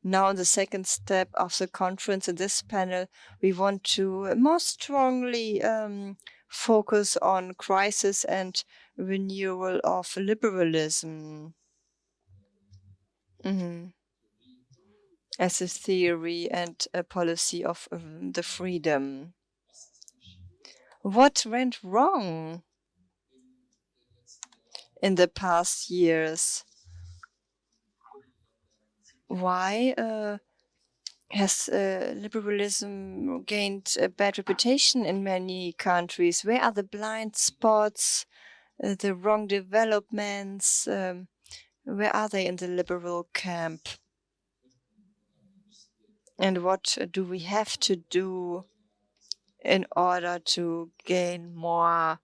Now, in the second step of the conference in this panel, we want to more strongly focus on crisis and renewal of liberalism as a theory and a policy of the freedom. What went wrong in the past years? Why has liberalism gained a bad reputation in many countries? Where are the blind spots, the wrong developments? Where are they in the liberal camp? And what do we have to do in order to gain more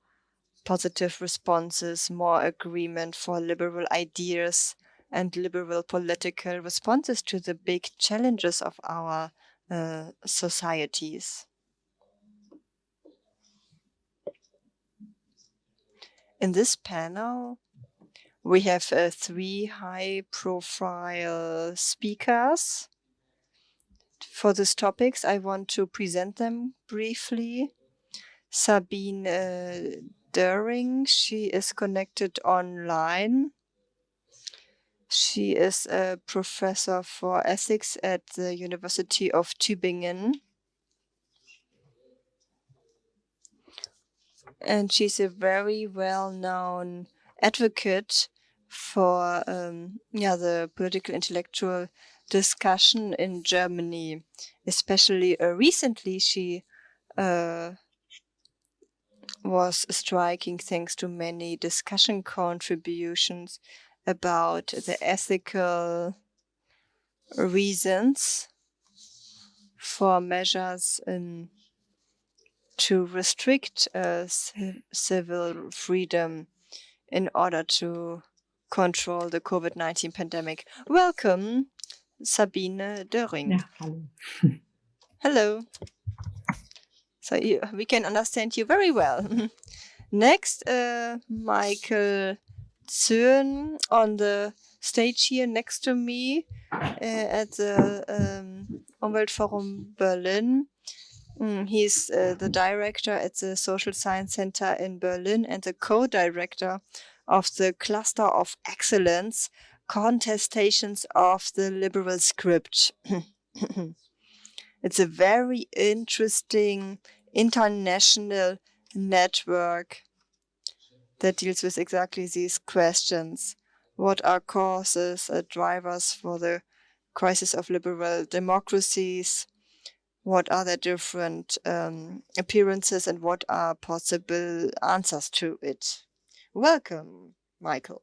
positive responses, more agreement for liberal ideas and liberal political responses to the big challenges of our societies? In this panel, we have 3 high-profile speakers. For these topics, I want to present them briefly. Sabine Doering, she is connected online. She is a professor for ethics at the University of Tübingen. And she's a very well-known advocate for the political intellectual discussion in Germany. Especially recently, she was striking thanks to many discussion contributions about the ethical reasons for measures to restrict civil freedom in order to control the COVID-19 pandemic. Welcome, Sabine Doering. Ja, hallo. Hello. So we can understand you very well. Next, Michael Zürn on the stage here next to me at the Umweltforum Berlin. He's the director at the Social Science Center in Berlin and the co-director of the Cluster of Excellence, Contestations of the Liberal Script. It's a very interesting international network that deals with exactly these questions. What are causes, drivers for the crisis of liberal democracies? What are the different appearances and what are possible answers to it? Welcome, Michael.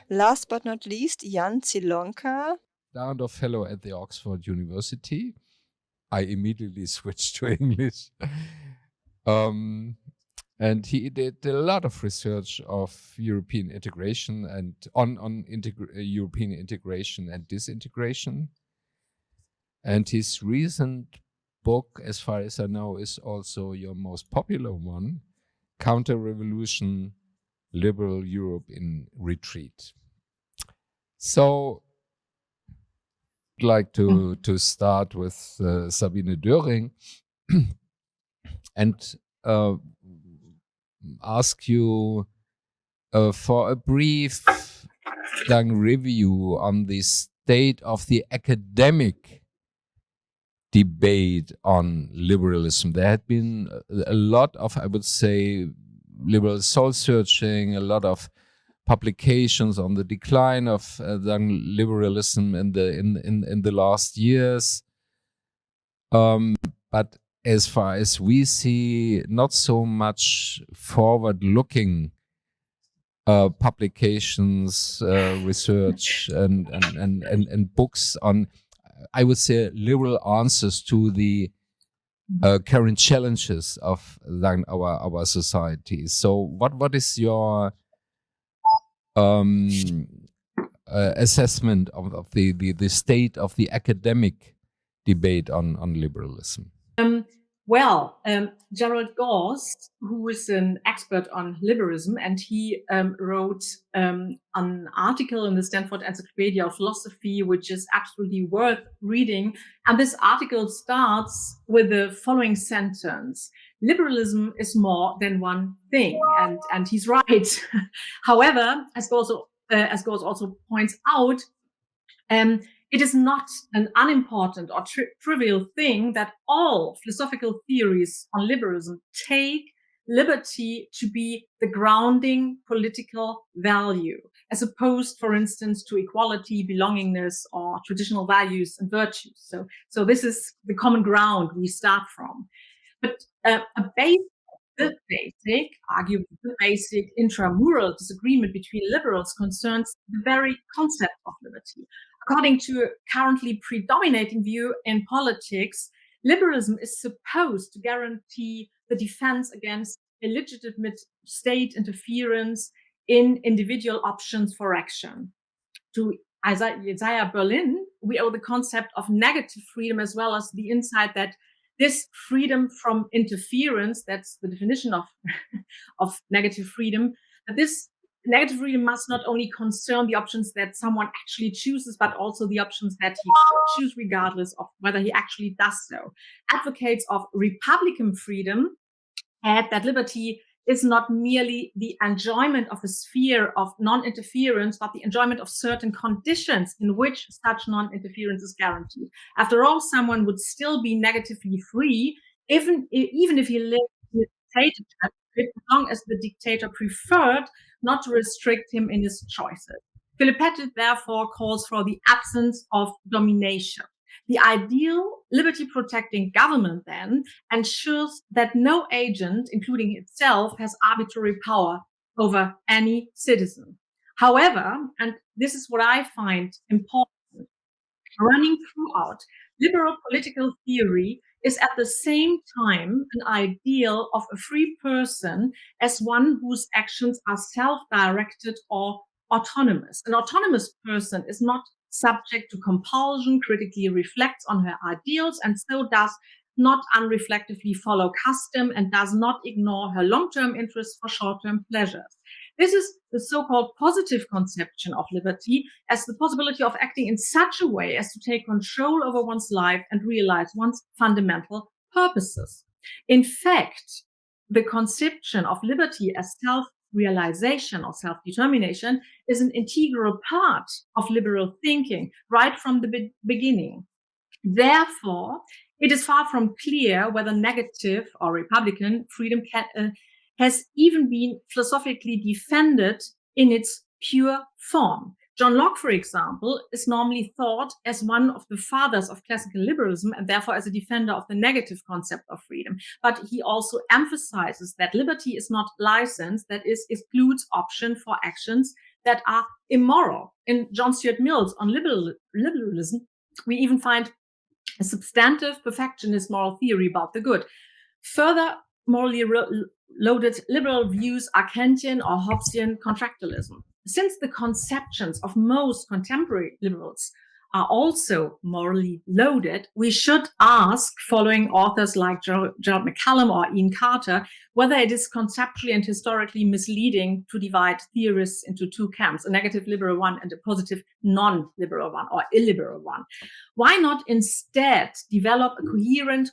Last but not least, Jan Zielonka. Of fellow at the Oxford University. I immediately switched to English. And he did a lot of research of European integration and on European integration and disintegration. And his recent book, as far as I know, is also your most popular one, Counter-Revolution, Liberal Europe in Retreat. So I'd like to start with Sabine Doering and ask you for a brief review on the state of the academic debate on liberalism. There had been a lot of, I would say, liberal soul searching, a lot of publications on the decline of liberalism in the last years. But as far as we see, not so much forward-looking publications, research, and books on, I would say, liberal answers to the current challenges of our society. So, what is your assessment of the state of the academic debate on liberalism? Well, Gerald Gause, who is an expert on liberalism, and he wrote an article in the Stanford Encyclopedia of Philosophy, which is absolutely worth reading. And this article starts with the following sentence: liberalism is more than one thing. And he's right. However, as Gause also points out, it is not an unimportant or trivial thing that all philosophical theories on liberalism take liberty to be the grounding political value, as opposed, for instance, to equality, belongingness, or traditional values and virtues. So this is the common ground we start from. But arguably the basic intramural disagreement between liberals concerns the very concept of liberty. According to a currently predominating view in politics, liberalism is supposed to guarantee the defense against illegitimate state interference in individual options for action. To Isaiah Berlin, we owe the concept of negative freedom, as well as the insight that this freedom from interference, that's the definition of negative freedom, that this negative freedom must not only concern the options that someone actually chooses, but also the options that he could choose regardless of whether he actually does so. Advocates of Republican freedom add that liberty is not merely the enjoyment of a sphere of non-interference, but the enjoyment of certain conditions in which such non-interference is guaranteed. After all, someone would still be negatively free, even if he lived in a dictatorship, as long as the dictator preferred not to restrict him in his choices. Philip Pettit therefore calls for the absence of domination. The ideal liberty-protecting government then ensures that no agent, including itself, has arbitrary power over any citizen. However, and this is what I find important, running throughout liberal political theory is at the same time an ideal of a free person as one whose actions are self-directed or autonomous. An autonomous person is not subject to compulsion, critically reflects on her ideals, and so does not unreflectively follow custom and does not ignore her long-term interests for short-term pleasures. This is the so-called positive conception of liberty as the possibility of acting in such a way as to take control over one's life and realize one's fundamental purposes. In fact, the conception of liberty as self-realization or self-determination is an integral part of liberal thinking right from the beginning. Therefore, it is far from clear whether negative or Republican freedom has even been philosophically defended in its pure form. John Locke, for example, is normally thought as one of the fathers of classical liberalism and therefore as a defender of the negative concept of freedom. But he also emphasizes that liberty is not license, that is, excludes option for actions that are immoral. In John Stuart Mill's on liberalism, we even find a substantive perfectionist moral theory about the good. Further morally loaded liberal views are Kantian or Hobbesian contractualism. Since the conceptions of most contemporary liberals are also morally loaded, we should ask, following authors like Gerald McCallum or Ian Carter, whether it is conceptually and historically misleading to divide theorists into two camps, a negative liberal one and a positive non-liberal one or illiberal one. Why not instead develop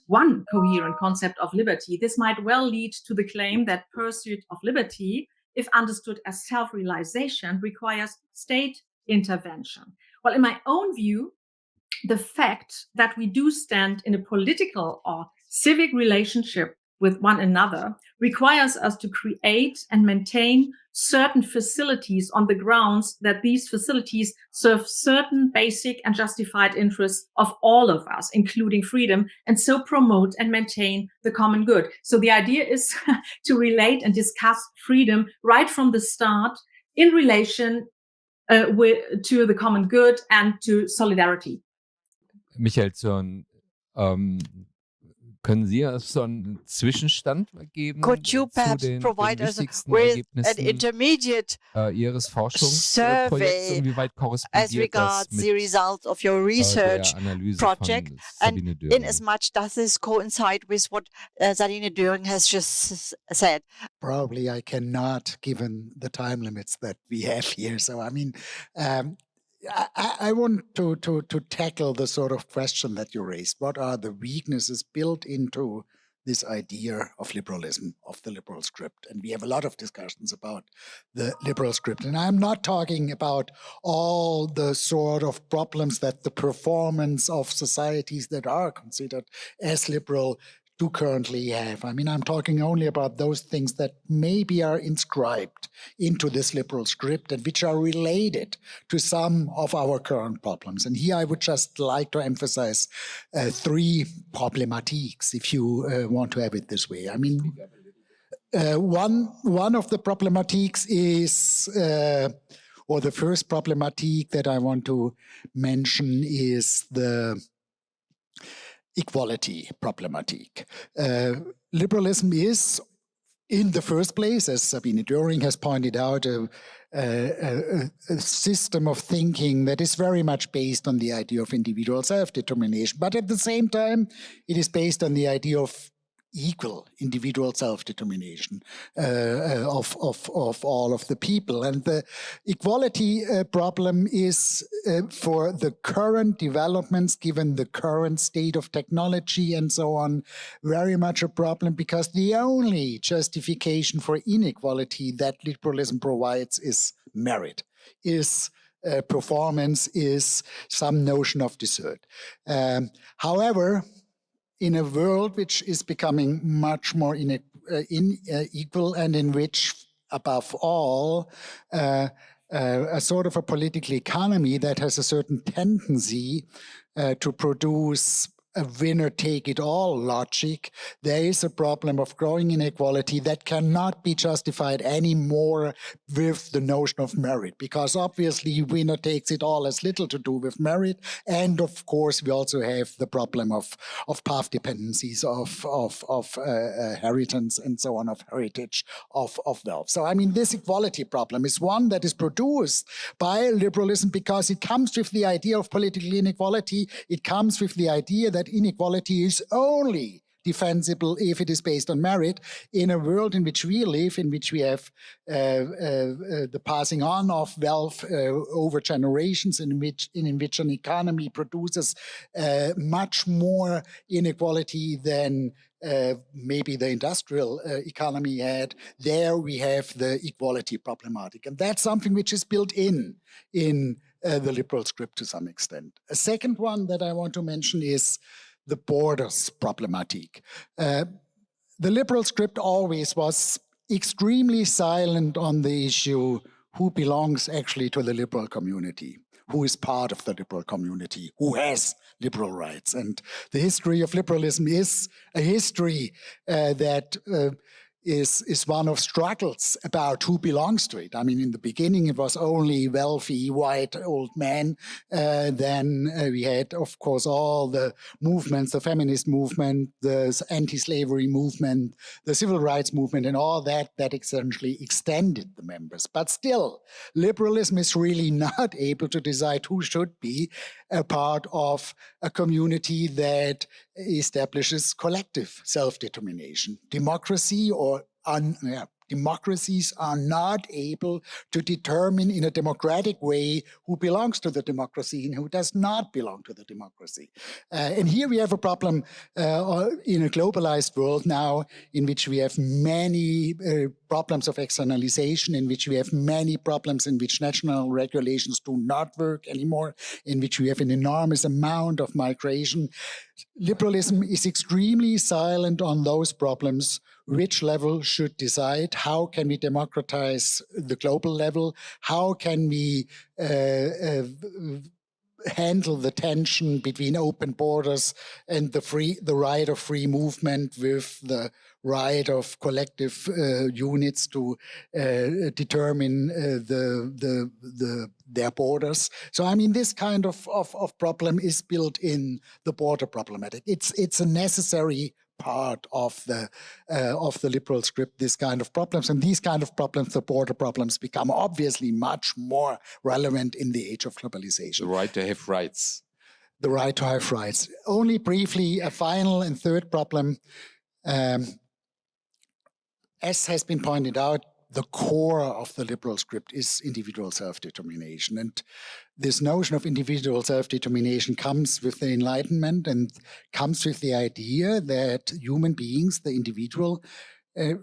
one coherent concept of liberty? This might well lead to the claim that pursuit of liberty, if understood as self-realization, requires state intervention. Well, in my own view, the fact that we do stand in a political or civic relationship with one another requires us to create and maintain certain facilities on the grounds that these facilities serve certain basic and justified interests of all of us, including freedom, and so promote and maintain the common good. So the idea is to relate and discuss freedom right from the start in relation to the common good and to solidarity. Michael Zürn, Können Sie so einen Zwischenstand geben Could you zu perhaps den provide us wichtigsten with an Ergebnissen intermediate Ihres Forschungsprojekts survey und wie weit as korrespondiert das regards the mit results of your der research Analyse project? von And Sabine in Doering? as much does this coincide with what Sabine Doering has just said? Probably I cannot, given the time limits that we have here. So, I mean, I want to tackle the sort of question that you raised. What are the weaknesses built into this idea of liberalism, of the liberal script? And we have a lot of discussions about the liberal script. And I'm not talking about all the sort of problems that the performance of societies that are considered as liberal do currently have. I mean, I'm talking only about those things that maybe are inscribed into this liberal script and which are related to some of our current problems. And here I would just like to emphasize three problematiques, if you want to have it this way. I mean, one of the problematiques is, or the first problematique that I want to mention is the equality problematique. Liberalism is, in the first place, as Sabine Doering has pointed out, a system of thinking that is very much based on the idea of individual self-determination. But at the same time, it is based on the idea of equal individual self-determination of all of the people. And the equality problem is for the current developments, given the current state of technology and so on, very much a problem, because the only justification for inequality that liberalism provides is merit, is performance, is some notion of desert. However, in a world which is becoming much more unequal and in which, above all, a sort of a political economy that has a certain tendency to produce a winner-take-it-all logic, there is a problem of growing inequality that cannot be justified anymore with the notion of merit, because obviously winner takes it all has little to do with merit, and of course we also have the problem of path dependencies, of inheritance and so on, of heritage, of wealth. So I mean, this equality problem is one that is produced by liberalism because it comes with the idea of political inequality. It comes with the idea that inequality is only defensible if it is based on merit. In a world in which we live, in which we have the passing on of wealth over generations, in which an economy produces much more inequality than maybe the industrial economy had, there we have the equality problematic. And that's something which is built in the liberal script to some extent. A second one that I want to mention is the borders problematic. The liberal script always was extremely silent on the issue who belongs actually to the liberal community, who is part of the liberal community, who has liberal rights. And the history of liberalism is a history that is one of struggles about who belongs to it. I mean, in the beginning, it was only wealthy, white, old men. Then we had, of course, all the movements, the feminist movement, the anti-slavery movement, the civil rights movement, and all that essentially extended the members. But still, liberalism is really not able to decide who should be a part of a community that establishes collective self-determination. Democracy democracies are not able to determine in a democratic way who belongs to the democracy and who does not belong to the democracy. And here we have a problem in a globalized world now, in which we have many problems of externalization, in which we have many problems in which national regulations do not work anymore, in which we have an enormous amount of migration. Liberalism is extremely silent on those problems. Which level should decide? How can we democratize the global level? How can we handle the tension between open borders and the right of free movement with the right of collective units to determine their borders? So I mean, this kind of problem is built in the border problematic. It's a necessary part of the liberal script, this kind of problems. And these kind of problems, the border problems, become obviously much more relevant in the age of globalization. The right to have rights. The right to have rights. Only briefly, a final and third problem. As has been pointed out, the core of the liberal script is individual self-determination. And this notion of individual self-determination comes with the Enlightenment and comes with the idea that human beings, the individual,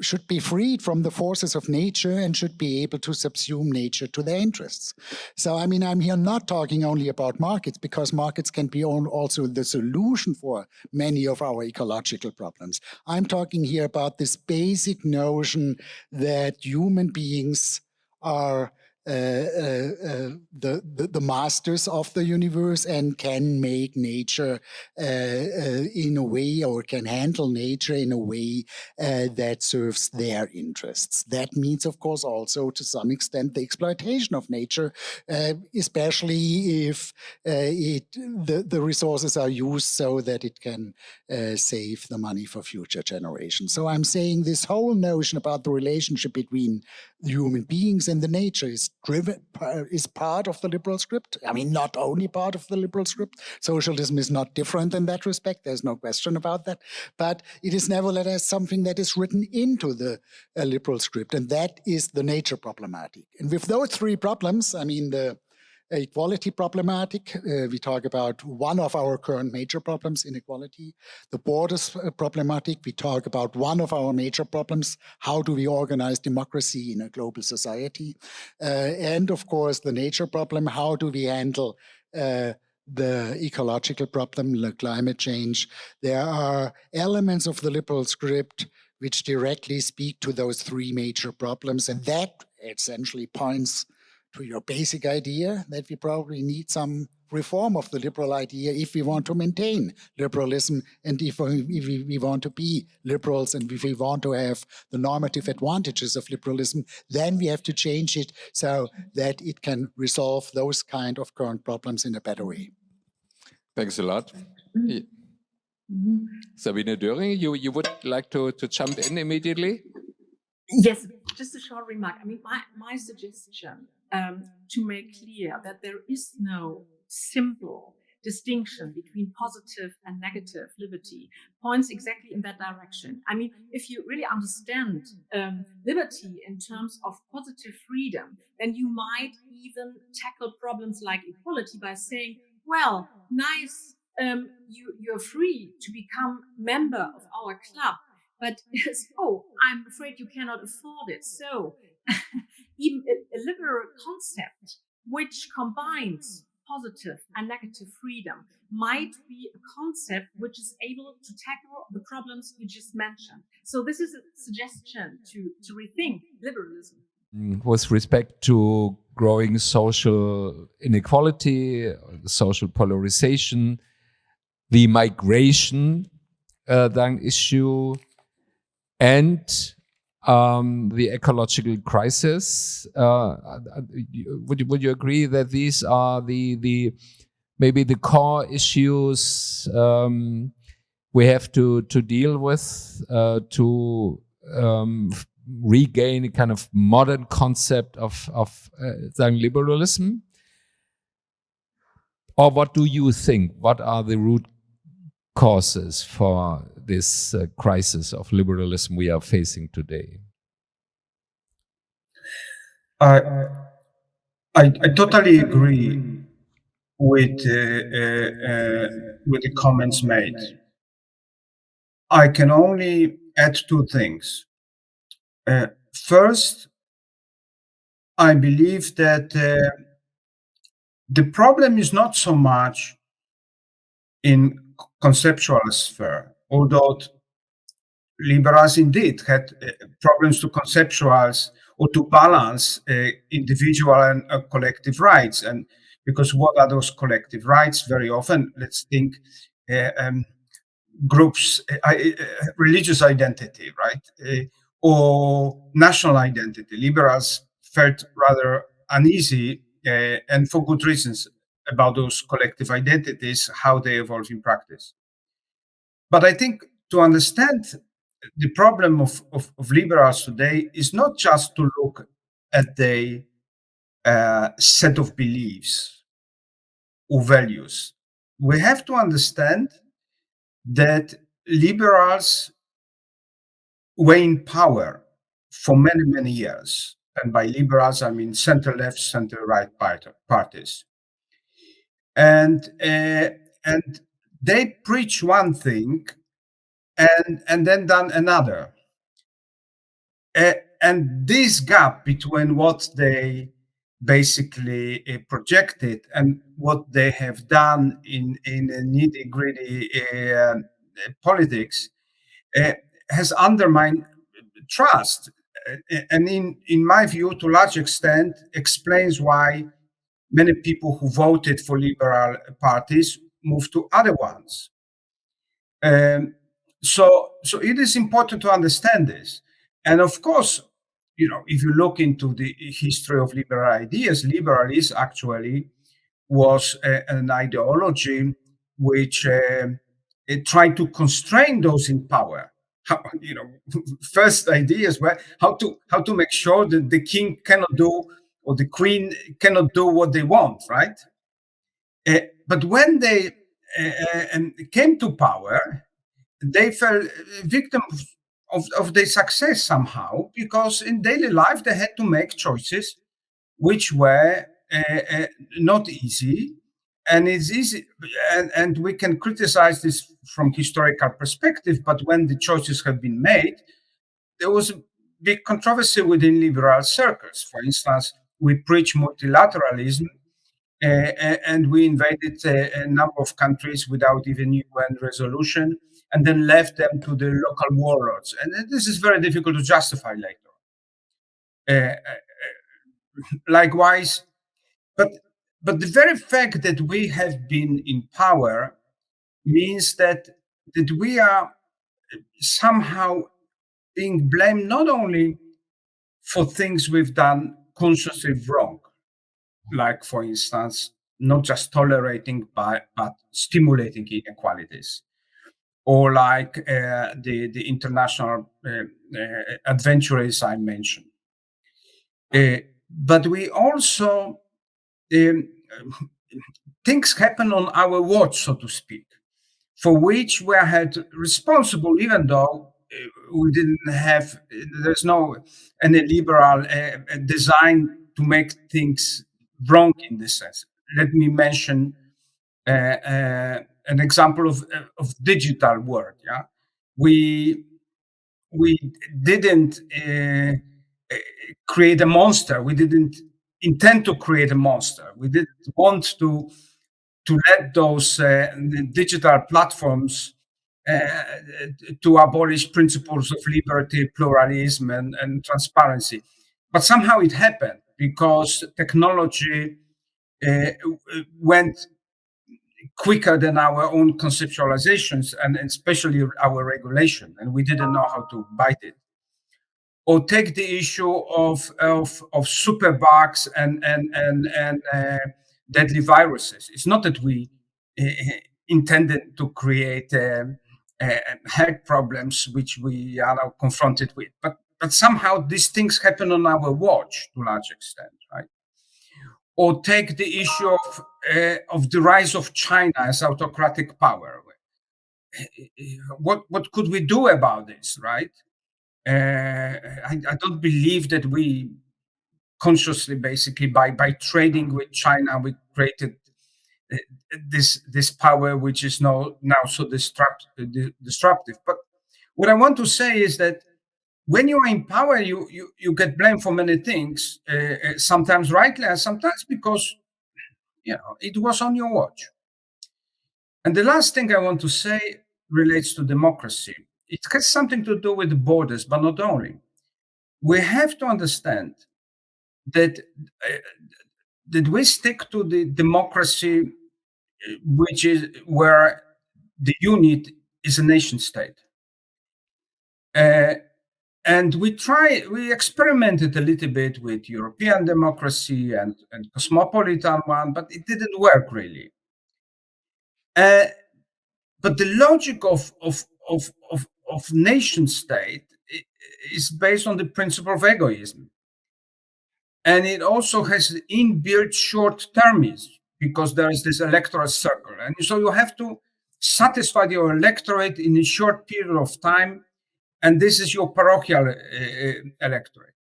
should be freed from the forces of nature and should be able to subsume nature to their interests. So, I mean, I'm here not talking only about markets, because markets can be also the solution for many of our ecological problems. I'm talking here about this basic notion that human beings are the masters of the universe and can make nature in a way, or can handle nature in a way that serves their interests. That means, of course, also to some extent the exploitation of nature, especially if the resources are used so that it can save the money for future generations. So I'm saying this whole notion about the relationship between human beings and the nature is part of the liberal script. I mean, not only part of the liberal script. Socialism is not different in that respect. There's no question about that. But it is nevertheless something that is written into the liberal script, and that is the nature problematic. And with those three problems, I mean, the equality problematic, we talk about one of our current major problems, inequality. The borders problematic, we talk about one of our major problems, how do we organize democracy in a global society? And of course, the nature problem, how do we handle the ecological problem, the climate change? There are elements of the liberal script which directly speak to those three major problems, and that essentially points to your basic idea that we probably need some reform of the liberal idea if we want to maintain liberalism, and if we want to be liberals, and if we want to have the normative advantages of liberalism, then we have to change it so that it can resolve those kind of current problems in a better way. Thanks a lot. Sabine Doering, you would like to jump in immediately? Yes, just a short remark. I mean, my suggestion to make clear that there is no simple distinction between positive and negative liberty points exactly in that direction. I mean, if you really understand liberty in terms of positive freedom, then you might even tackle problems like equality by saying, well, nice, you're free to become member of our club, but oh, I'm afraid you cannot afford it. So even a liberal concept which combines positive and negative freedom might be a concept which is able to tackle the problems you just mentioned. So this is a suggestion to rethink liberalism. With respect to growing social inequality, social polarization, the migration issue, and the ecological crisis. Would you agree that these are maybe the core issues we have to deal with to regain a kind of modern concept of liberalism? Or what do you think? What are the root causes for this crisis of liberalism we are facing today? I totally agree with the comments made. I can only add two things. First, I believe that the problem is not so much in conceptual sphere, although liberals indeed had problems to conceptualize or to balance individual and collective rights. And because what are those collective rights? Very often, let's think groups, religious identity, right? Or national identity. Liberals felt rather uneasy, and for good reasons, about those collective identities, how they evolve in practice. But I think to understand the problem of liberals today is not just to look at the set of beliefs or values. We have to understand that liberals were in power for many, many years. And by liberals, I mean center-left, center-right parties. And they preach one thing and then done another. And this gap between what they basically projected and what they have done in nitty-gritty politics has undermined trust. And in my view, to a large extent, explains why many people who voted for liberal parties moved to other ones. So it is important to understand this. And of course, if you look into the history of liberal ideas, liberalism actually was an ideology which it tried to constrain those in power. First ideas were how to make sure that the king cannot do or the queen cannot do what they want, right? But when they came to power, they fell victim of their success somehow, because in daily life they had to make choices which were not easy. And it's easy, and we can criticize this from historical perspective, but when the choices have been made, there was a big controversy within liberal circles. For instance, we preach multilateralism, and we invaded a number of countries without even UN resolution, and then left them to the local warlords. And this is very difficult to justify later. Likewise, but the very fact that we have been in power means that we are somehow being blamed not only for things we've done consciously wrong, like, for instance, not just tolerating but stimulating inequalities, or like the international adventurers I mentioned. But we also, things happen on our watch, so to speak, for which we are held responsible, even though we didn't have, there's no any liberal design to make things wrong in this sense. Let me mention an example of digital world. Yeah, we didn't create a monster. We didn't intend to create a monster. We didn't want to let those digital platforms to abolish principles of liberty, pluralism, and transparency. But somehow it happened because technology went quicker than our own conceptualizations and especially our regulation, and we didn't know how to bite it. Or take the issue of superbugs and deadly viruses. It's not that we intended to create health problems which we are now confronted with, but somehow these things happen on our watch to a large extent, right? Or take the issue of the rise of China as autocratic power. What could we do about this, right? I don't believe that we consciously, basically, by trading with China, we created this power which is now so disruptive. But what I want to say is that when you are in power, you get blamed for many things, sometimes rightly and sometimes because it was on your watch. And the last thing I want to say relates to democracy. It has something to do with the borders, but not only. We have to understand that we stick to the democracy, which is where the unit is a nation state. And we experimented a little bit with European democracy and cosmopolitan one, but it didn't work really. But the logic of of nation state is based on the principle of egoism. And it also has inbuilt short-termism, because there is this electoral circle. And so you have to satisfy your electorate in a short period of time, and this is your parochial electorate.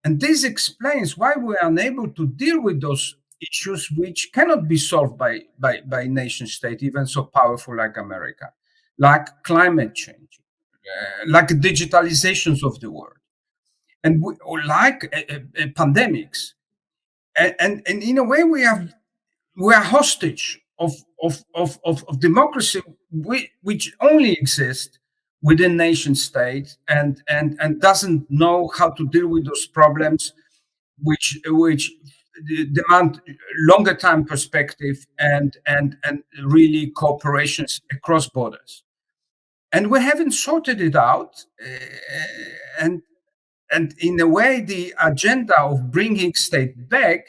And this explains why we are unable to deal with those issues which cannot be solved by nation state, even so powerful like America, like climate change, like digitalizations of the world, and like pandemics. And in a way, we are hostage of democracy, which only exists within nation state, and doesn't know how to deal with those problems, which demand longer time perspective and really cooperations across borders. And we haven't sorted it out, and in a way, the agenda of bringing state back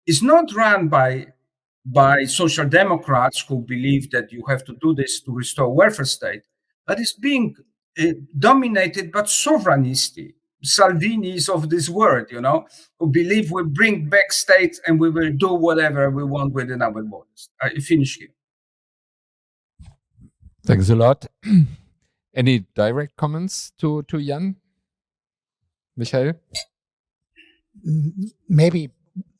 is not run by social democrats who believe that you have to do this to restore welfare state, but it's being dominated by sovereignty, Salvinis of this world, who believe we bring back states and we will do whatever we want within our borders. I finish here. Thanks a lot. Any direct comments to Jan? Michael? Maybe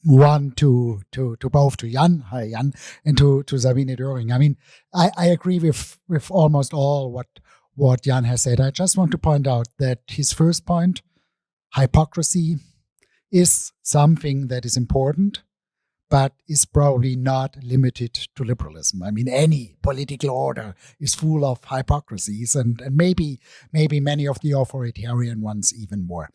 one to both to Jan, hi Jan, and to Sabine Doering. I mean, I agree with almost all what Jan has said. I just want to point out that his first point, hypocrisy, is something that is important, but is probably not limited to liberalism. I mean, any political order is full of hypocrisies, and maybe many of the authoritarian ones even more.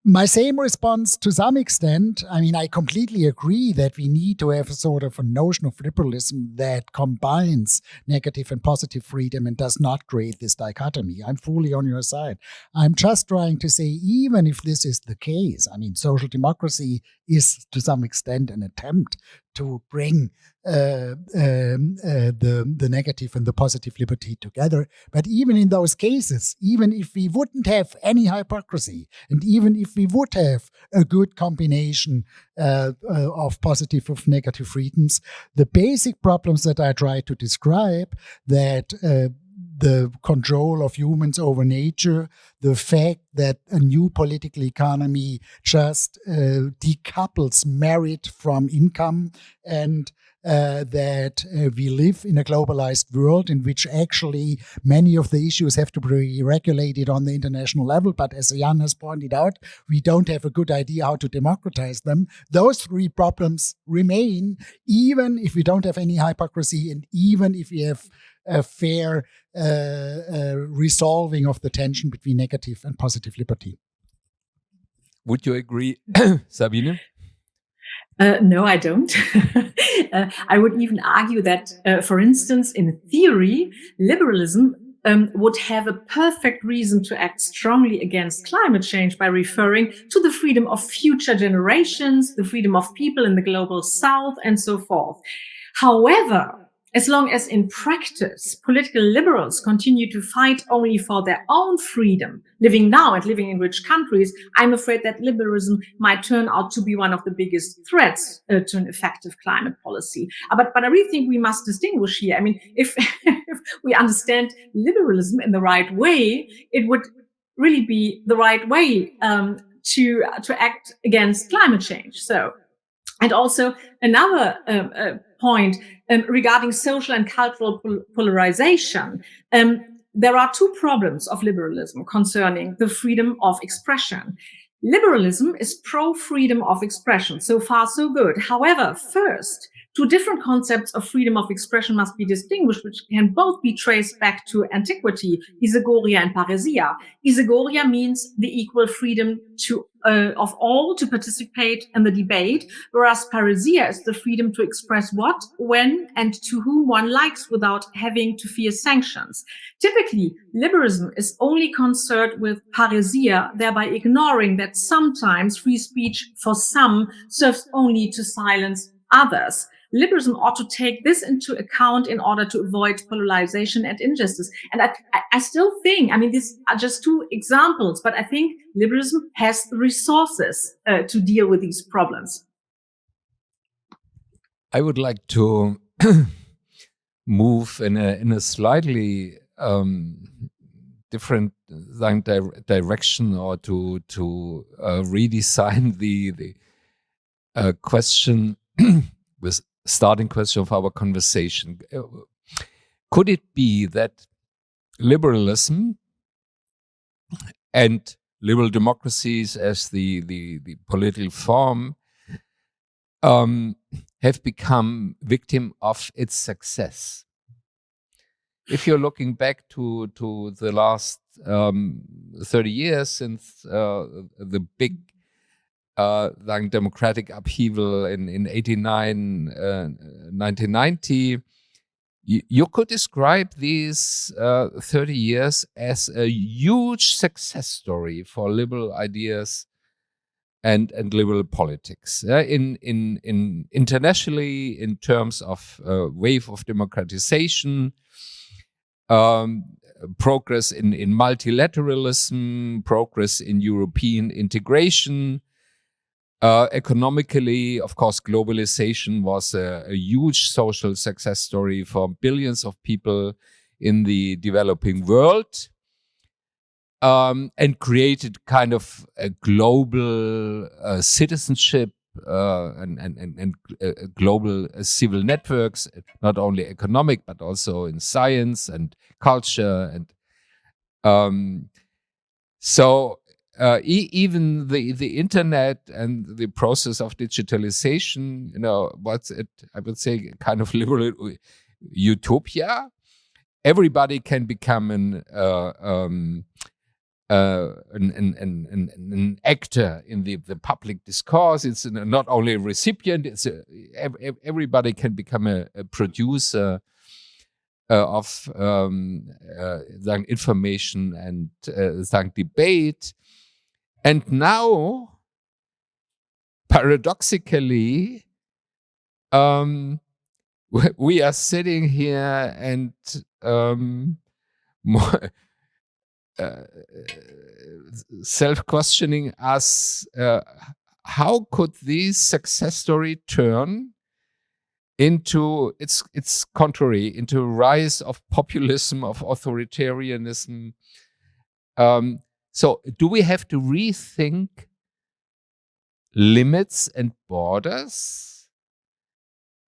My same response to some extent. I mean, I completely agree that we need to have a sort of a notion of liberalism that combines negative and positive freedom and does not create this dichotomy. I'm fully on your side. I'm just trying to say, even if this is the case, I mean, social democracy is to some extent an attempt to bring the negative and the positive liberty together. But even in those cases, even if we wouldn't have any hypocrisy, and even if we would have a good combination of positive and negative freedoms, the basic problems that I try to describe, that the control of humans over nature, the fact that a new political economy just decouples merit from income, and that we live in a globalized world in which actually many of the issues have to be regulated on the international level. But as Jan has pointed out, we don't have a good idea how to democratize them. Those three problems remain, even if we don't have any hypocrisy, and even if we have a fair resolving of the tension between negative and positive liberty. Would you agree, Sabine? No, I don't. I would even argue that, for instance, in theory, liberalism would have a perfect reason to act strongly against climate change by referring to the freedom of future generations, the freedom of people in the global south, and so forth. However, as long as in practice, political liberals continue to fight only for their own freedom, living now and living in rich countries, I'm afraid that liberalism might turn out to be one of the biggest threats to an effective climate policy. But I really think we must distinguish here. I mean, if we understand liberalism in the right way, it would really be the right way to act against climate change. So, and also another point regarding social and cultural polarization. There are two problems of liberalism concerning the freedom of expression. Liberalism is pro-freedom of expression. So far, so good. However, first, two different concepts of freedom of expression must be distinguished, which can both be traced back to antiquity, isagoria and paresia. Isagoria means the equal freedom of all to participate in the debate, whereas paresia is the freedom to express what, when, and to whom one likes without having to fear sanctions. Typically, liberalism is only concerned with paresia, thereby ignoring that sometimes free speech for some serves only to silence others. liberalism ought to take this into account in order to avoid polarization and injustice. And I still think, I mean, these are just two examples, but I think liberalism has the resources to deal with these problems. I would like to move in a slightly different direction, or to redesign the question, the starting question of our conversation. Could it be that liberalism and liberal democracies as the political form have become victim of its success? If you're looking back to the last 30 years since the big democratic upheaval in 89, 1990, you could describe these 30 years as a huge success story for liberal ideas and liberal politics. In internationally, in terms of wave of democratization, progress in multilateralism, progress in European integration. Economically, of course, globalization was a huge social success story for billions of people in the developing world, and created kind of a global citizenship and global civil networks, not only economic, but also in science and culture. And even the internet and the process of digitalization, I would say, kind of liberal utopia. Everybody can become an actor in the public discourse. It's not only a recipient, everybody can become a producer of information and debate. And now, paradoxically, we are sitting here and self-questioning us, how could this success story turn into its contrary, into a rise of populism, of authoritarianism? So do we have to rethink limits and borders?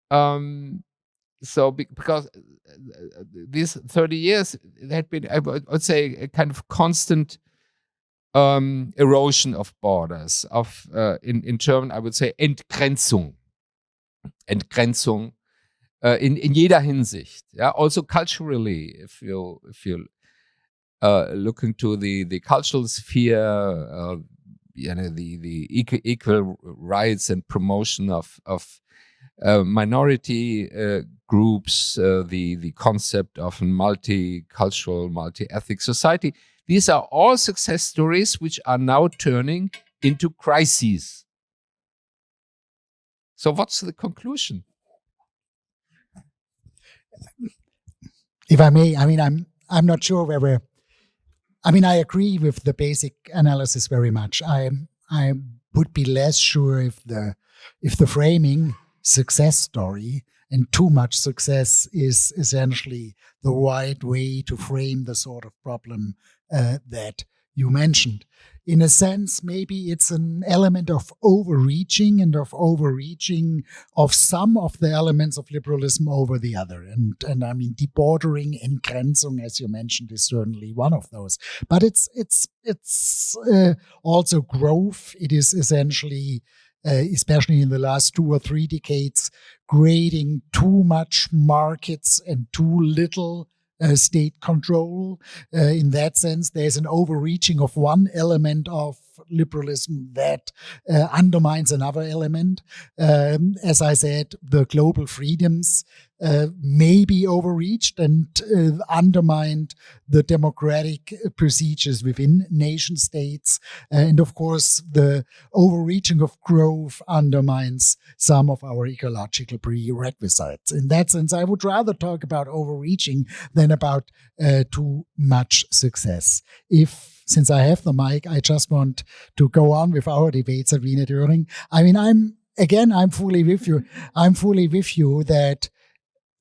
Because these 30 years, it had been, I would say, a kind of constant erosion of borders, of in German, I would say, Entgrenzung in jeder Hinsicht. Yeah, also culturally, if you look into the cultural sphere, the equal rights and promotion of minority groups, the concept of a multicultural, multi-ethnic society. These are all success stories which are now turning into crises. So what's the conclusion? If I may, I mean, I'm not sure whether, I mean, I agree with the basic analysis very much. I would be less sure if the framing success story and too much success is essentially the right way to frame the sort of problem that you mentioned. In a sense, maybe it's an element of overreaching of some of the elements of liberalism over the other. And I mean, debordering, Entgrenzung, as you mentioned, is certainly one of those. But it's also growth. It is essentially, especially in the last 2 or 3 decades, creating too much markets and too little state control. In that sense, there's an overreaching of one element of liberalism that undermines another element. As I said, the global freedoms may be overreached and undermined the democratic procedures within nation states. And of course, the overreaching of growth undermines some of our ecological prerequisites. In that sense, I would rather talk about overreaching than about too much success. Since I have the mic, I just want to go on with our debate, Sabine Doering. I mean, I'm fully with you. I'm fully with you that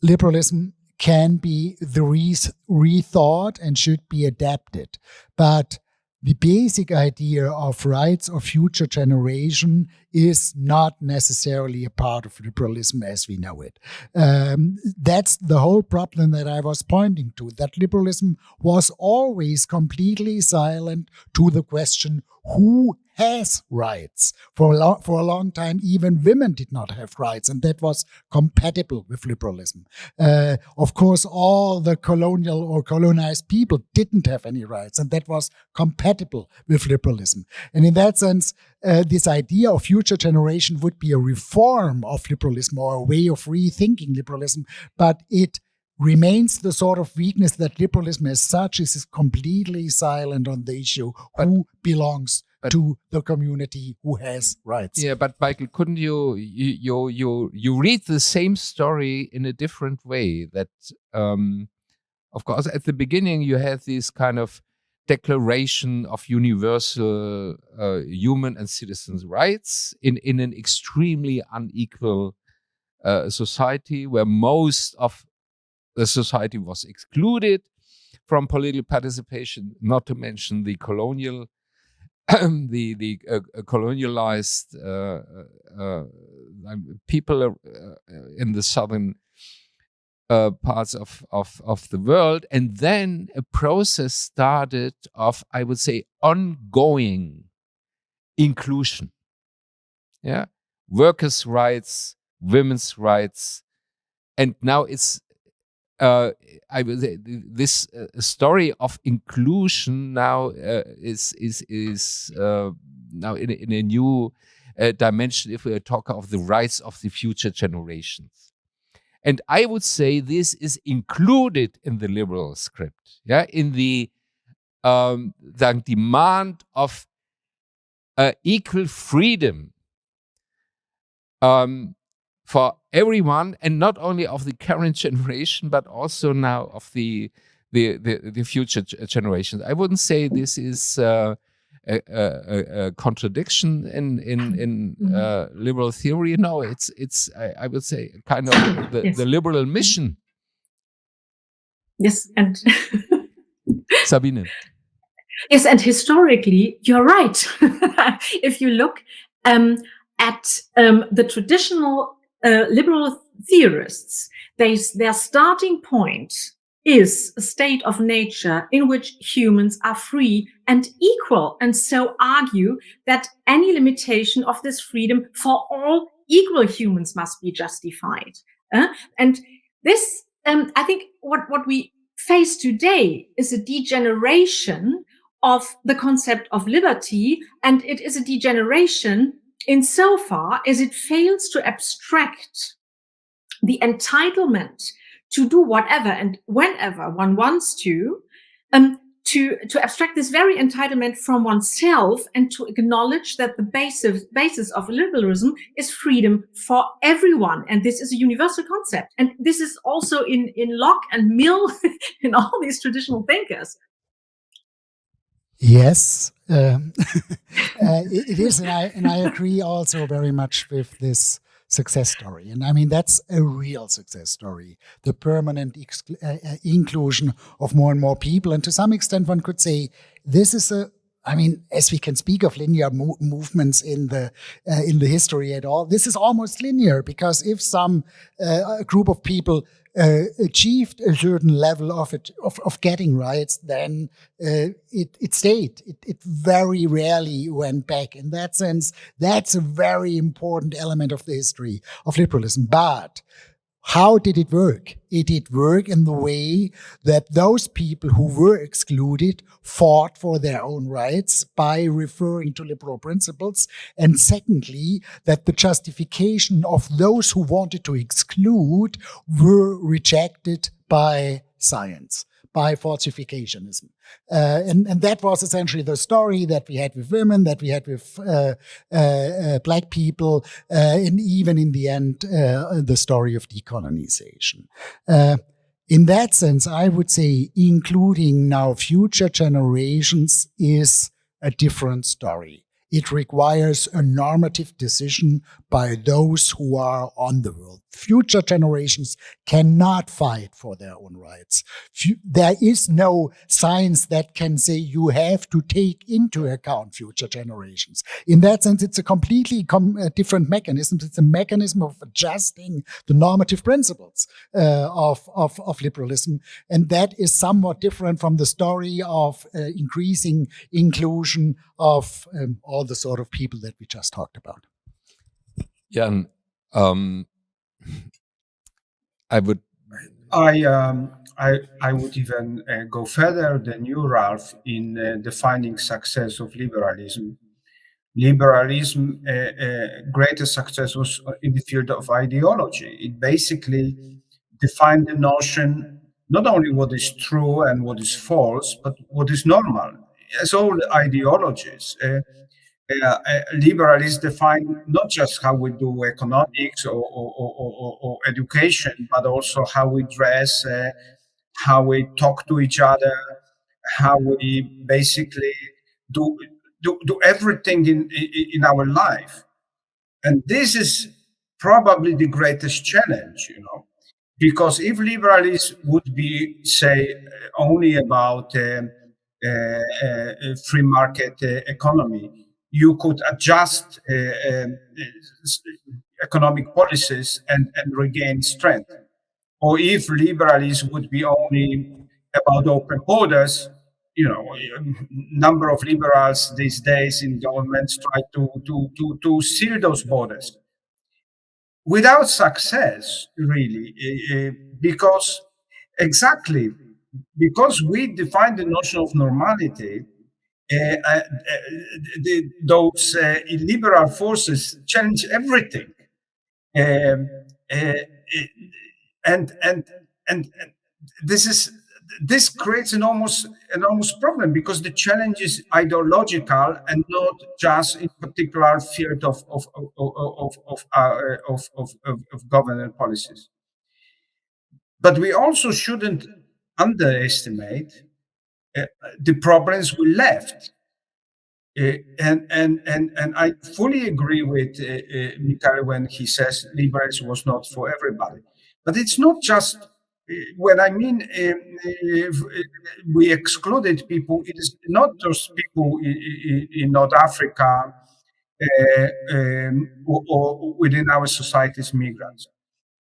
liberalism can be rethought and should be adapted. But the basic idea of rights of future generation is not necessarily a part of liberalism as we know it. That's the whole problem that I was pointing to, that liberalism was always completely silent to the question, who has rights? For a long time, even women did not have rights, and that was compatible with liberalism. Of course, all the colonial or colonized people didn't have any rights, and that was compatible with liberalism. And in that sense, this idea of future generation would be a reform of liberalism or a way of rethinking liberalism, but it remains the sort of weakness that liberalism as such is completely silent on the issue who belongs to the community, who has rights. Yeah, but Michael, couldn't you read the same story in a different way? That of course, at the beginning you had this kind of declaration of universal human and citizens' rights in an extremely unequal society where most of the society was excluded from political participation, not to mention the colonial, the colonialized people in the southern parts of the world. And then a process started of, I would say, ongoing inclusion. Yeah, workers' rights, women's rights, and now it's I would say this story of inclusion now is now in a new dimension if we talk of the rights of the future generations. And I would say this is included in the liberal script, yeah, in the demand of equal freedom for everyone, and not only of the current generation, but also now of the future generations. I wouldn't say this is a contradiction in liberal theory. No, it's I would say kind of the liberal mission. Yes, and Sabine. Yes, and historically, you're right. If you look at the traditional liberal theorists, their starting point is a state of nature in which humans are free and equal, and so argue that any limitation of this freedom for all equal humans must be justified. And this, I think, what we face today is a degeneration of the concept of liberty, and it is a degeneration insofar as it fails to abstract the entitlement to do whatever and whenever one wants to abstract this very entitlement from oneself and to acknowledge that the basis of liberalism is freedom for everyone. And this is a universal concept. And this is also in Locke and Mill, in all these traditional thinkers. Yes, it is, and I agree also very much with this success story. And I mean, that's a real success story, the permanent inclusion of more and more people. And to some extent, one could say this is as we can speak of linear movements in the history at all, this is almost linear, because if some group of people achieved a certain level of getting rights, then it stayed. It very rarely went back. In that sense, that's a very important element of the history of liberalism. But How did it work? It did work in the way that those people who were excluded fought for their own rights by referring to liberal principles. And secondly, that the justification of those who wanted to exclude were rejected by science, by falsificationism. And that was essentially the story that we had with women, that we had with black people, and even in the end, the story of decolonization. In that sense, I would say including now future generations is a different story. It requires a normative decision by those who are on the world. Future generations cannot fight for their own rights. There is no science that can say you have to take into account future generations. In that sense, it's a completely different mechanism. It's a mechanism of adjusting the normative principles of liberalism. And that is somewhat different from the story of increasing inclusion of all the sort of people that we just talked about. Yeah, I would even go further than you, Ralf, in defining success of liberalism. Liberalism, greatest success was in the field of ideology. It basically defined the notion not only what is true and what is false, but what is normal. As all ideologies, liberalism define not just how we do economics or education, but also how we dress, how we talk to each other, how we basically do everything in our life. And this is probably the greatest challenge, because if liberalism would be, say, only about free market economy, you could adjust economic policies and regain strength. Or if liberalism would be only about open borders, number of liberals these days in governments try to seal those borders without success, really, because we define the notion of normality. Those illiberal forces challenge everything, and this creates an enormous problem, because the challenge is ideological and not just in particular field of government policies. But we also shouldn't underestimate the problems we left. And I fully agree with Mikhail when he says liberalism was not for everybody. But it's not just, when I mean we excluded people, it is not those people in North Africa or within our societies, migrants.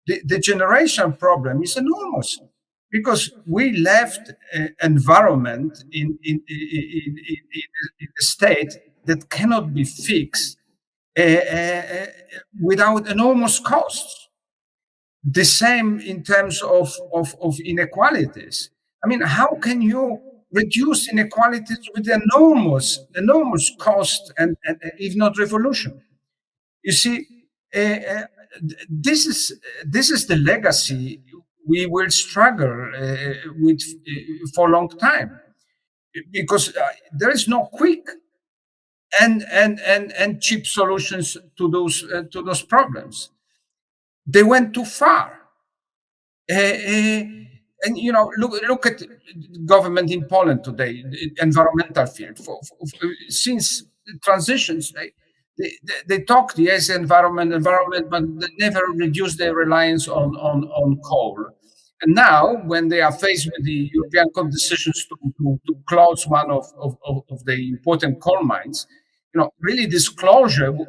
The generation problem is enormous, because we left environment in a state that cannot be fixed without enormous costs. The same in terms of inequalities. I mean, how can you reduce inequalities with enormous cost and if not revolution? You see, this is the legacy we will struggle with for a long time, because there is no quick and cheap solutions to those problems. They went too far, and look at government in Poland today, the environmental field. Since transitions, they talk, yes, environment, but they never reduce their reliance on coal. And now, when they are faced with the European decisions to close one of the important coal mines, really this closure would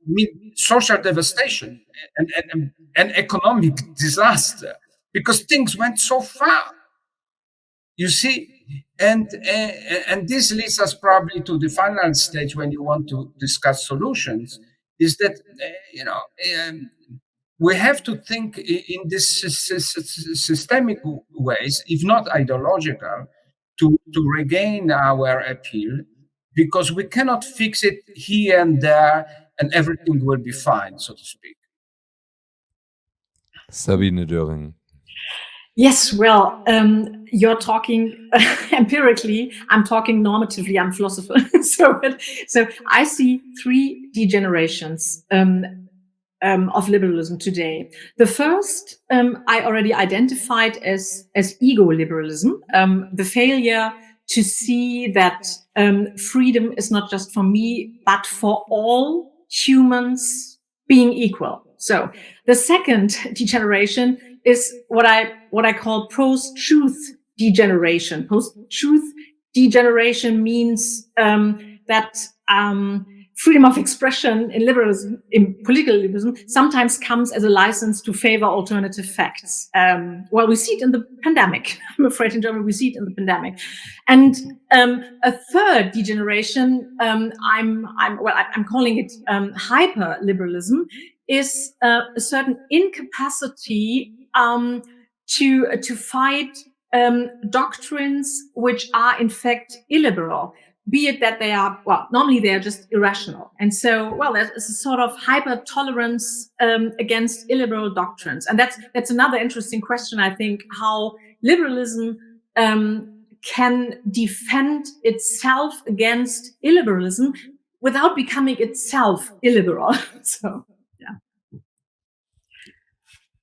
mean social devastation and economic disaster, because things went so far. You see, and this leads us probably to the final stage when you want to discuss solutions, is that we have to think in this systemic ways, if not ideological, to regain our appeal, because we cannot fix it here and there and everything will be fine, so to speak. Sabine Doering. Yes, well, you're talking empirically. I'm talking normatively. I'm a philosopher. So I see three degenerations of liberalism today. The first I already identified as ego liberalism, the failure to see that freedom is not just for me, but for all humans being equal. So the second degeneration is what I call post-truth degeneration. Post-truth degeneration means that freedom of expression in liberalism, in political liberalism, sometimes comes as a license to favor alternative facts. Well, we see it in the pandemic. I'm afraid in Germany we see it in the pandemic. And a third degeneration, I'm calling it hyper liberalism, is a certain incapacity to fight doctrines which are in fact illiberal, be it that they are, well, normally they are just irrational. And so, well, there's a sort of hyper tolerance against illiberal doctrines. And that's another interesting question, I think, how liberalism can defend itself against illiberalism without becoming itself illiberal. So, yeah.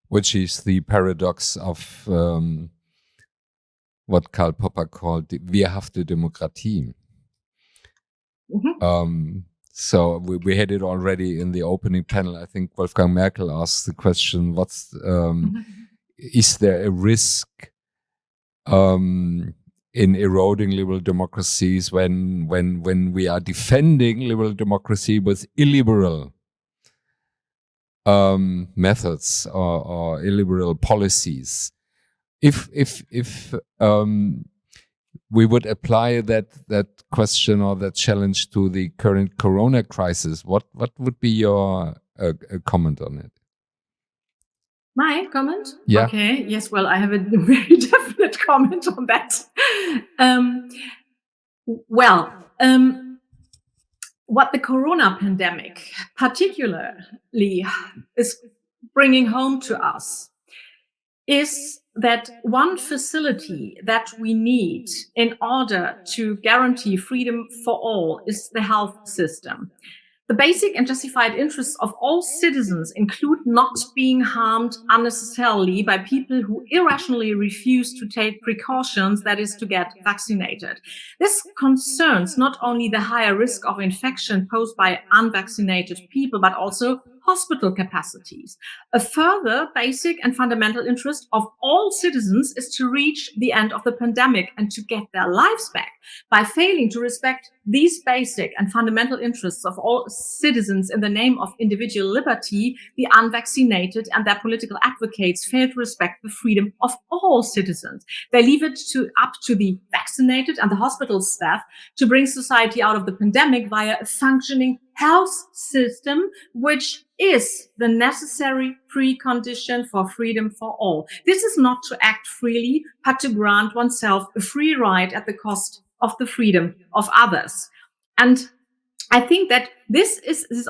Which is the paradox of what Karl Popper called wehrhafte Demokratie. Mm-hmm. So we had it already in the opening panel. I think Wolfgang Merkel asked the question, is there a risk in eroding liberal democracies when we are defending liberal democracy with illiberal methods or illiberal policies? If we would apply that question or that challenge to the current Corona crisis, what would be your comment on it? My comment? Yeah. Okay. Yes. Well, I have a very definite comment on that. What the Corona pandemic particularly is bringing home to us is that one facility that we need in order to guarantee freedom for all is the health system. The basic and justified interests of all citizens include not being harmed unnecessarily by people who irrationally refuse to take precautions, that is, to get vaccinated. This concerns not only the higher risk of infection posed by unvaccinated people, but also hospital capacities. A further basic and fundamental interest of all citizens is to reach the end of the pandemic and to get their lives back. By failing to respect these basic and fundamental interests of all citizens in the name of individual liberty, the unvaccinated and their political advocates fail to respect the freedom of all citizens. They leave it up to the vaccinated and the hospital staff to bring society out of the pandemic via a functioning health system, which is the necessary precondition for freedom for all. This is not to act freely, but to grant oneself a free ride at the cost of the freedom of others. And I think that this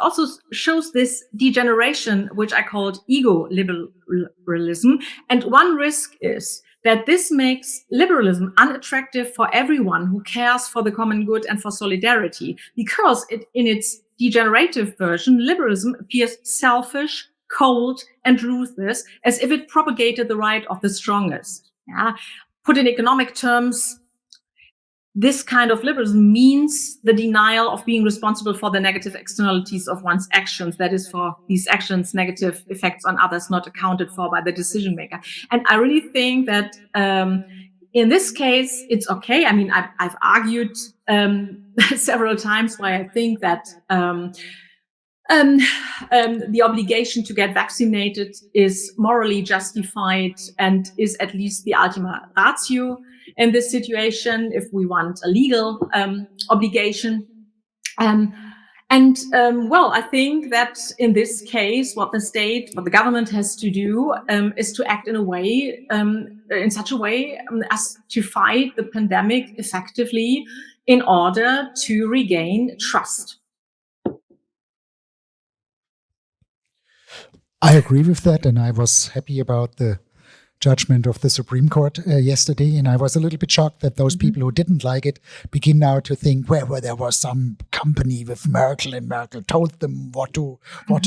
also shows this degeneration, which I called ego liberalism. And one risk is that this makes liberalism unattractive for everyone who cares for the common good and for solidarity, because in its degenerative version, liberalism appears selfish, cold, and ruthless, as if it propagated the right of the strongest. Yeah? Put in economic terms, this kind of liberalism means the denial of being responsible for the negative externalities of one's actions. That is, for these actions, negative effects on others not accounted for by the decision maker. And I really think that in this case, it's okay. I mean, I've argued several times why I think that the obligation to get vaccinated is morally justified and is at least the ultima ratio in this situation if we want a legal obligation. And well, I think that in this case, what the government has to do is to act in a way, in such a way as to fight the pandemic effectively in order to regain trust. I agree with that, and I was happy about the judgment of the Supreme Court yesterday, and I was a little bit shocked that those people who didn't like it begin now to think, well, there was some company with Merkel, and Merkel told them what to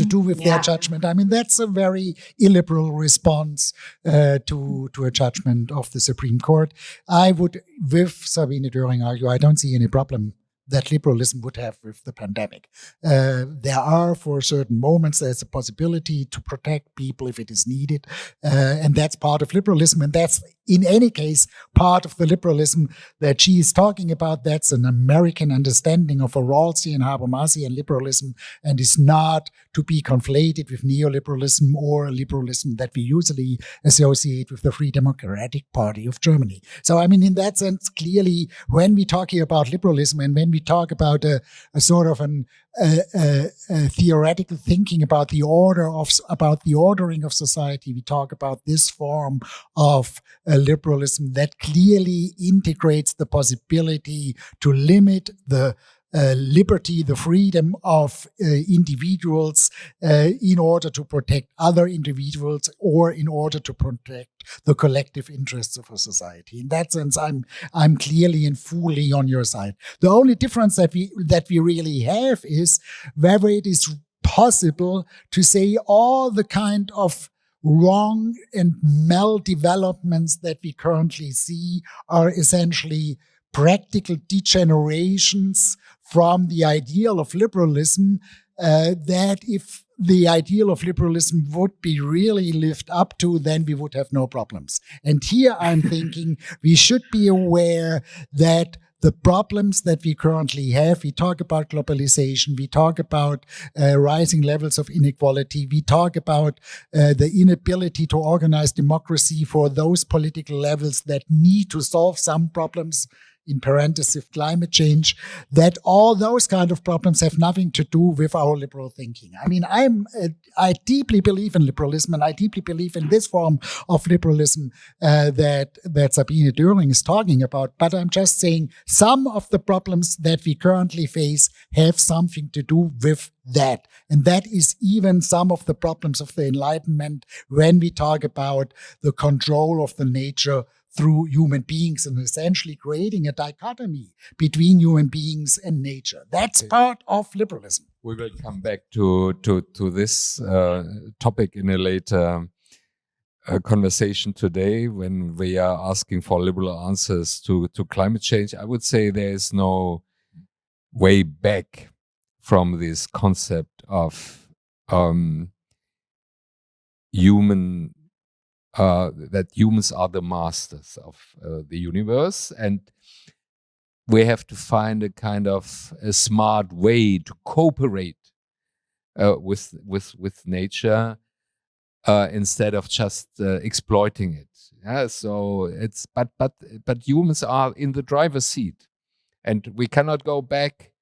do with their judgment. I mean, that's a very illiberal response to a judgment of the Supreme Court. I would, with Sabine Doering, argue I don't see any problem that liberalism would have with the pandemic. There are, for certain moments, there's a possibility to protect people if it is needed. And that's part of liberalism. And that's, in any case, part of the liberalism that she is talking about. That's an American understanding of a Rawlsian, Habermasian liberalism, and is not to be conflated with neoliberalism or liberalism that we usually associate with the Free Democratic Party of Germany. So, I mean, in that sense, clearly, when we're talking about liberalism and when we talk about a sort of a theoretical thinking about the ordering of society, we talk about this form of liberalism that clearly integrates the possibility to limit the liberty, the freedom of individuals in order to protect other individuals or in order to protect the collective interests of a society. In that sense, I'm clearly and fully on your side. The only difference that we really have is whether it is possible to say all the kind of wrong and maldevelopments that we currently see are essentially practical degenerations from the ideal of liberalism, that if the ideal of liberalism would be really lived up to, then we would have no problems. And here I'm thinking we should be aware that the problems that we currently have, we talk about globalization, we talk about rising levels of inequality, we talk about the inability to organize democracy for those political levels that need to solve some problems, in parentheses, climate change, that all those kind of problems have nothing to do with our liberal thinking. I mean, I deeply believe in liberalism, and I deeply believe in this form of liberalism that Sabine Doering is talking about. But I'm just saying some of the problems that we currently face have something to do with that. And that is even some of the problems of the Enlightenment when we talk about the control of the nature through human beings and essentially creating a dichotomy between human beings and nature. That's part of liberalism. We will come back to this topic in a later conversation today when we are asking for liberal answers to climate change. I would say there is no way back from this concept of that humans are the masters of the universe, and we have to find a kind of a smart way to cooperate with nature instead of just exploiting it. Yeah, so it's but humans are in the driver's seat, and we cannot go back.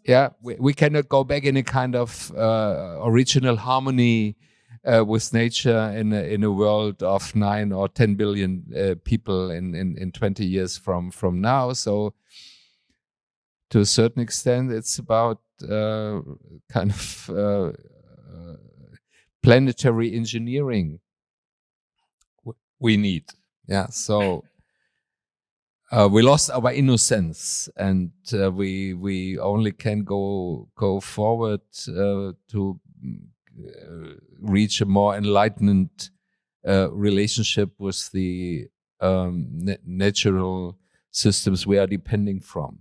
Yeah, we cannot go back in a kind of original harmony with nature in a world of 9 or 10 billion people in 20 years from now. So to a certain extent, it's about kind of planetary engineering we need. Yeah, so we lost our innocence, and we only can go forward to reach a more enlightened relationship with the natural systems we are depending from.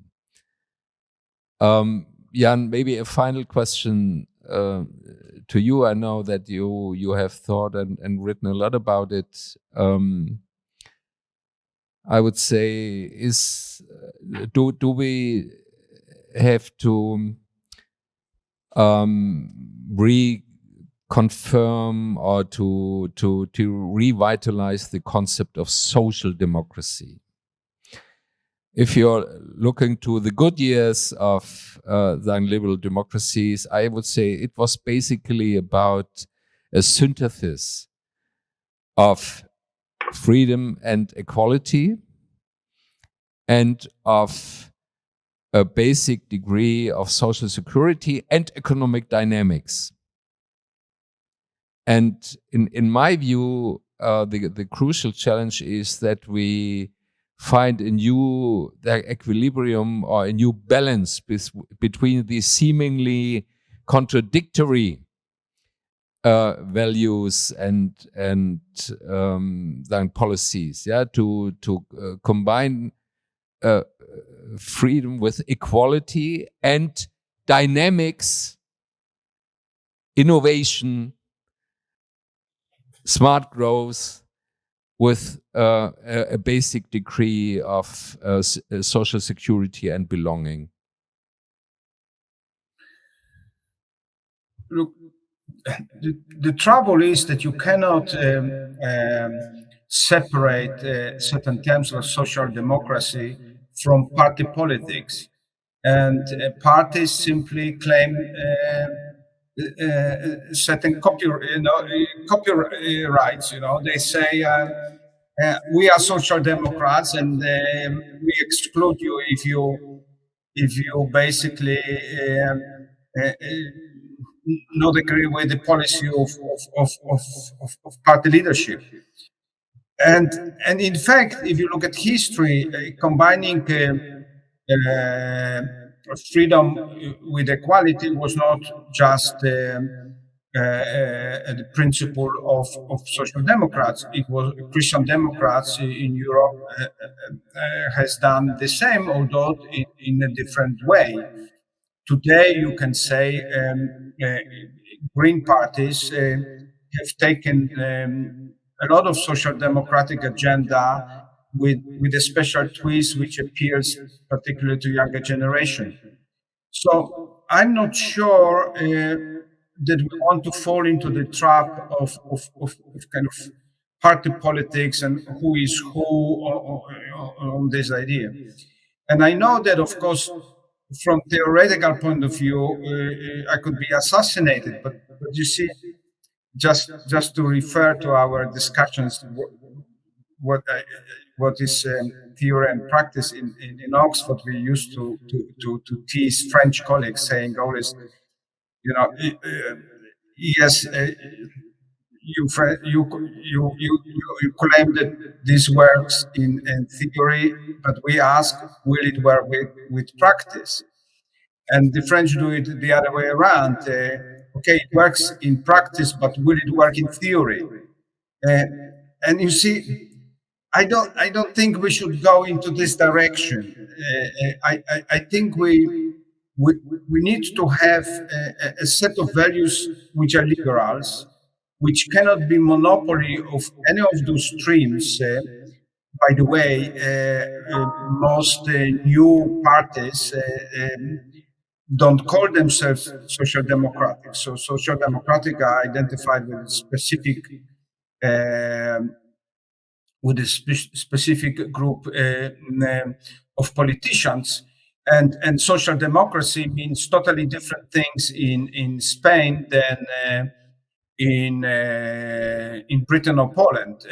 Jan, maybe a final question to you. I know that you have thought and written a lot about it. I would say, do we have to reconfirm or to revitalize the concept of social democracy? if you're looking to the good years of the liberal democracies, I would say it was basically about a synthesis of freedom and equality and of a basic degree of social security and economic dynamics. And in my view, the crucial challenge is that we find a new equilibrium or a new balance between these seemingly contradictory values and then policies, to combine freedom with equality and dynamics, innovation, smart growth with a basic degree of social security and belonging. Look, the trouble is that you cannot separate certain terms of social democracy from party politics. And parties simply claim certain copyrights. They say we are social democrats, and we exclude you if you basically not agree with the policy of party leadership. And in fact, if you look at history, combining freedom with equality was not just the principle of social democrats. It was Christian Democrats in Europe has done the same, although in a different way. Today, you can say Green parties have taken a lot of social democratic agenda with a special twist which appeals particularly to younger generation. So I'm not sure that we want to fall into the trap of kind of party politics and who is who on this idea. And I know that, of course, from theoretical point of view, I could be assassinated. But you see, just to refer to our discussions, what is theory and practice in Oxford, we used to tease French colleagues, saying always, yes. You claim that this works in theory, but we ask, will it work with practice? And the French do it the other way around. Okay, it works in practice, but will it work in theory? And you see, I don't think we should go into this direction. I think we need to have a set of values which are liberals, which cannot be monopoly of any of those streams. By the way, most new parties don't call themselves social democratic. So social democratic are identified with a specific group of politicians, and social democracy means totally different things in Spain than in Britain or Poland.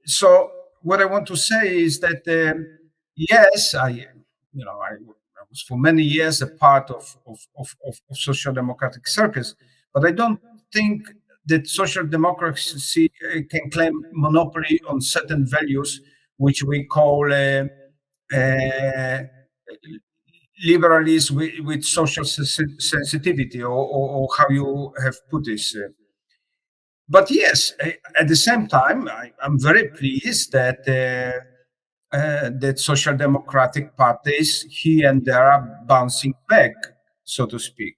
So what I want to say is that yes, I was for many years a part of social democratic circles, but I don't think that social democracy can claim monopoly on certain values, which we call liberalism with social sensitivity, or how you have put this. But yes, at the same time, I'm very pleased that that social democratic parties here and there are bouncing back, so to speak,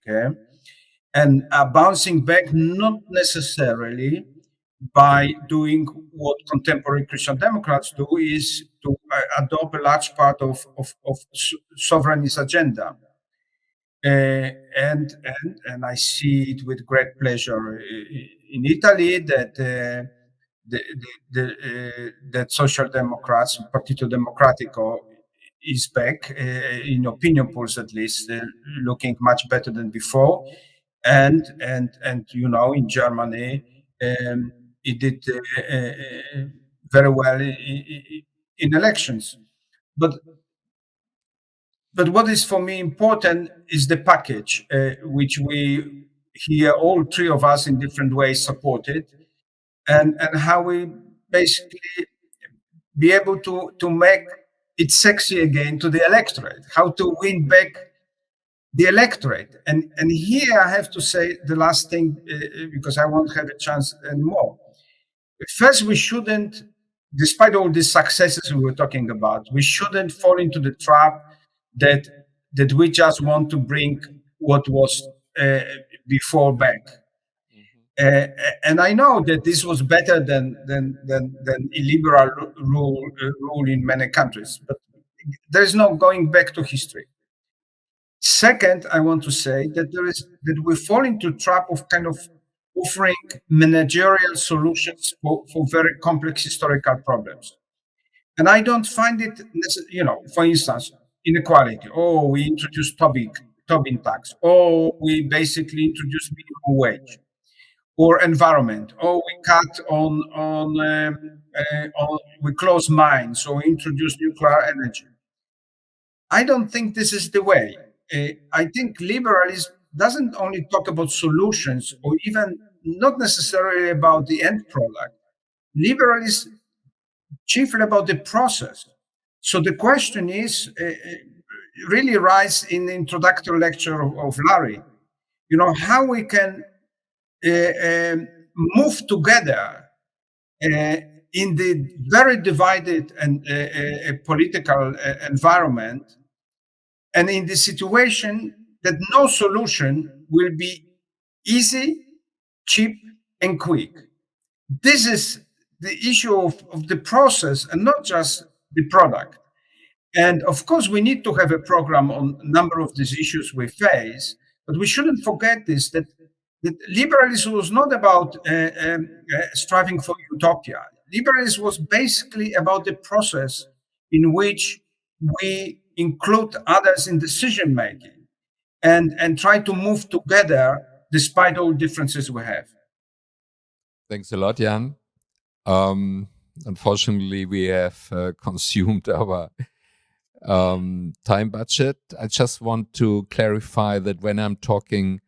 and are bouncing back not necessarily by doing what contemporary Christian Democrats do, is to adopt a large part of sovereignist agenda. And I see it with great pleasure in Italy that that Social Democrats, Partito Democratico, is back in opinion polls, at least, looking much better than before. And you know, in Germany, it did very well in elections. But what is for me important is the package, which we here, all three of us in different ways supported, and how we basically be able to make it sexy again to the electorate, how to win back the electorate. And here I have to say the last thing, because I won't have a chance anymore. First, we shouldn't, despite all these successes we were talking about, we shouldn't fall into the trap that we just want to bring what was before back. And I know that this was better than illiberal rule in many countries, but there is no going back to history. Second, I want to say that we fall into trap of kind of offering managerial solutions for very complex historical problems. And I don't find it, you know, for instance, inequality. Oh, we introduced Tobin tax. Oh, we basically introduced minimum wage. Or environment. Oh, we cut on we close mines or introduce nuclear energy. I don't think this is the way. I think liberalism doesn't only talk about solutions or even not necessarily about the end product. Liberalism chiefly about the process. So the question is really rise in the introductory lecture of Larry. You know, how we can move together in the very divided and political environment, and in the situation that no solution will be easy, cheap, and quick. This is the issue of the process and not just the product. And of course, we need to have a program on a number of these issues we face, but we shouldn't forget this, that liberalism was not about striving for utopia. Liberalism was basically about the process in which we include others in decision making and try to move together despite all differences we have. Thanks a lot, Jan. Unfortunately, we have consumed our time budget. I just want to clarify that when I'm talking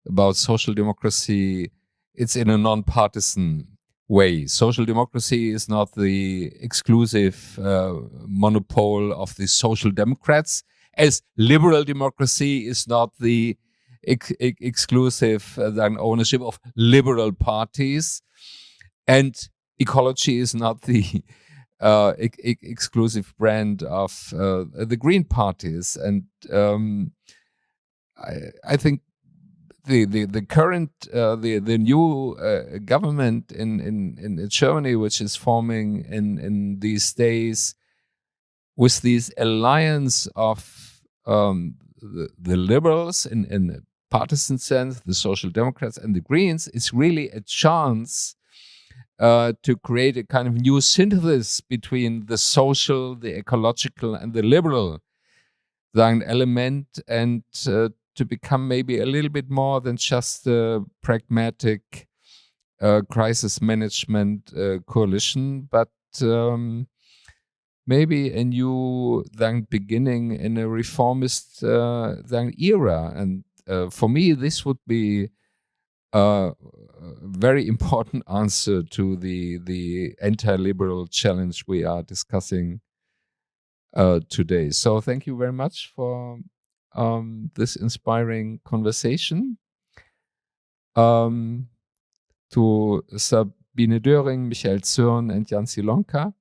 about social democracy, it's in a non-partisan way. Social democracy is not the exclusive monopole of the social democrats, as liberal democracy is not the exclusive ownership of liberal parties, and ecology is not the exclusive brand of the Green parties. And I think the current the new government in Germany, which is forming in these days, with this alliance of the liberals in a partisan sense, the Social Democrats and the Greens, is really a chance to create a kind of new synthesis between the social, the ecological, and the liberal element, and to become maybe a little bit more than just a pragmatic crisis management coalition, but maybe a new beginning in a reformist era. And for me, this would be a very important answer to the anti-liberal challenge we are discussing today. So thank you very much for this inspiring conversation. To Sabine Doering, Michael Zürn, and Jan Zielonka.